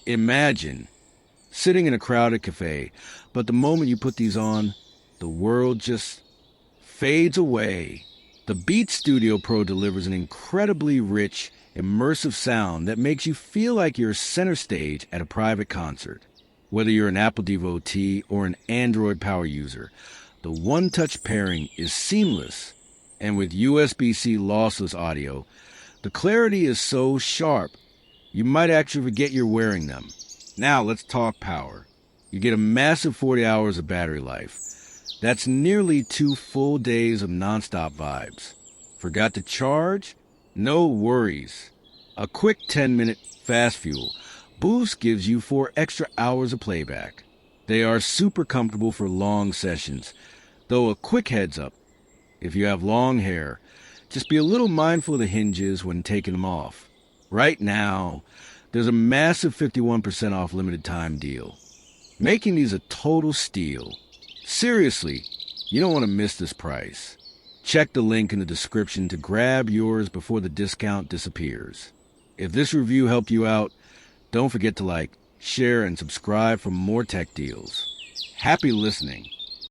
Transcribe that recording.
Imagine sitting in a crowded cafe, but the moment you put these on, the world just fades away. The Beats Studio Pro delivers an incredibly rich, immersive sound that makes you feel like you're center stage at a private concert. Whether you're an Apple devotee or an Android power user, the one-touch pairing is seamless. And with USB-C lossless audio, the clarity is so sharp, you might actually forget you're wearing them. Now let's talk power. You get a massive 40 hours of battery life. That's nearly 2 full days of nonstop vibes. Forgot to charge? No worries. A quick 10-minute fast fuel boost gives you 4 extra hours of playback. They are super comfortable for long sessions, though a quick heads up, if you have long hair, just be a little mindful of the hinges when taking them off. Right now, there's a massive 51% off limited time deal, making these a total steal. Seriously, you don't want to miss this price. Check the link in the description to grab yours before the discount disappears. If this review helped you out, don't forget to like, share, and subscribe for more tech deals. Happy listening.